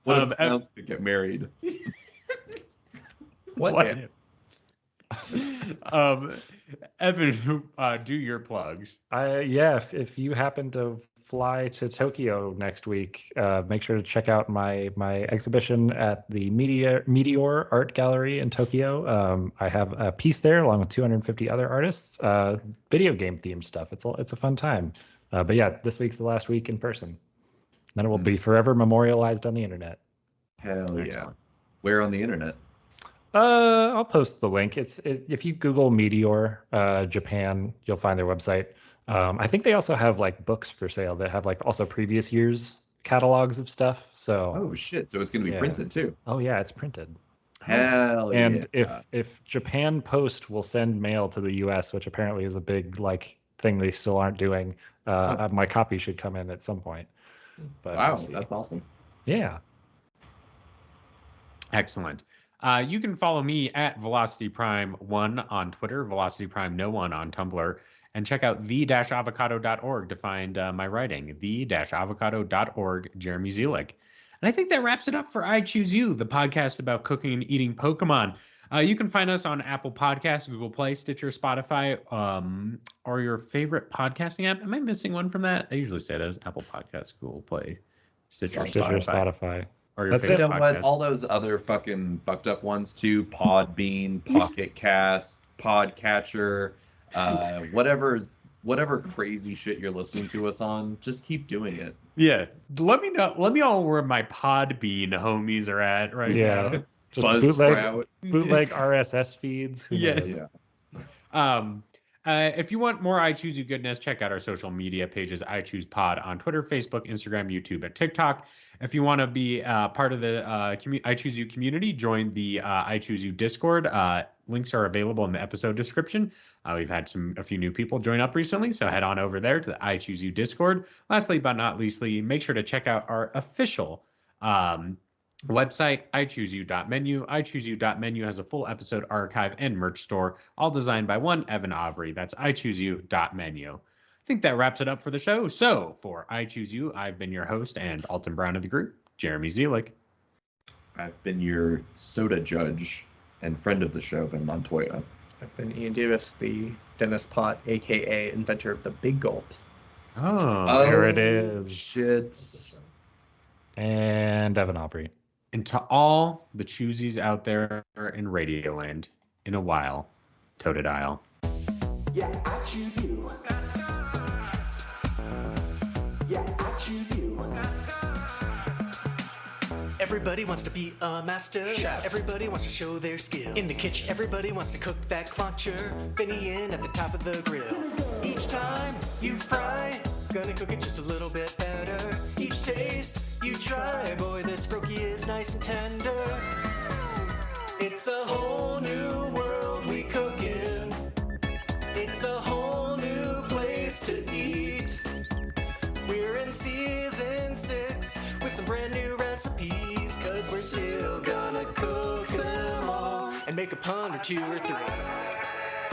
What if clowns could get married? What? if? Evan, do your plugs. If you happen to fly to Tokyo next week, make sure to check out my exhibition at the Meteor Art Gallery in Tokyo. I have a piece there along with 250 other artists. Video game themed stuff. It's a fun time. But yeah, this week's the last week in person. Then it will be forever memorialized on the internet. Hell yeah. Excellent. Where on the internet? I'll post the link. If you Google Meteor Japan, you'll find their website. I think they also have like books for sale that have like also previous years catalogs of stuff. So Oh shit! So it's gonna be Yeah. printed too. oh yeah, it's printed. Hell And yeah! if Japan Post will send mail to the U.S., which apparently is a big like thing they still aren't doing, my copy should come in at some point. But Wow, we'll see. that's awesome. Yeah. Excellent. You can follow me at Velocity Prime 1 on Twitter, Velocity Prime No 1 on Tumblr, and check out the-avocado.org to find my writing, the-avocado.org, Jeremy Zielik. And I think that wraps it up for I Choose You, the podcast about cooking and eating Pokemon. You can find us on Apple Podcasts, Google Play, Stitcher, Spotify, or your favorite podcasting app. Am I missing one from that? I usually say those: Apple Podcasts, Google Play, Stitcher, Spotify. or your That's it. You favorite know what? podcast. All those other fucking fucked up ones too. Podbean, Pocket Cast, Podcatcher, whatever crazy shit you're listening to us on. Just keep doing it. Yeah, let me know. Let me know where my Podbean homies are at right Yeah. now. Just Buzzsprout. bootleg RSS feeds. Who Yes. knows? If you want more I Choose You goodness, check out our social media pages: I Choose Pod on Twitter, Facebook, Instagram, YouTube, and TikTok. If you want to be part of the I Choose You community, join the I Choose You Discord. Links are available in the episode description. We've had a few new people join up recently, so head on over there to the I Choose You Discord. Lastly, but not leastly, make sure to check out our official website, ichooseyou.menu. ichooseyou.menu has a full episode archive and merch store, all designed by one Evan Aubrey. That's ichooseyou.menu. I think that wraps it up for the show. So for I Choose You, I've been your host and Alton Brown of the group, Jeremy Zielik. I've been your soda judge and friend of the show, Ben Montoya. I've been Ian Davis, the Dennis Pott, aka inventor of the Big Gulp. Oh, There it is. Shit. And Evan Aubrey. and to all the choosies out there in Radioland, in a while, Totodile. Yeah, I choose you. Yeah, I choose you. Everybody wants to be a master. Chef. Everybody wants to show their skill. In the kitchen, everybody wants to cook that cluncher. Finny in at the top of the grill. Each time you fry, gonna cook it just a little bit better. Each taste you try, boy, this frokie is nice and tender. It's a whole new world we cook in. It's a whole new place to eat. We're in season 6 with some brand new recipes, cause we're still gonna cook them all and make a pun or 2 or 3.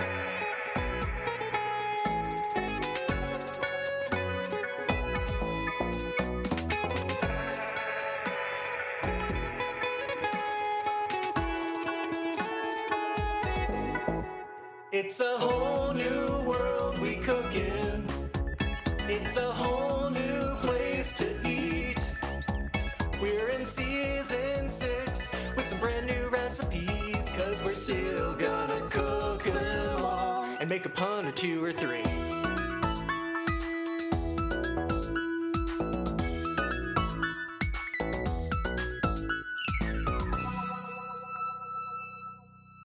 It's a whole new world we cook in. It's a whole new place to eat. We're in season 6 with some brand new recipes, cause we're still gonna cook them all and make a pun or 2 or 3.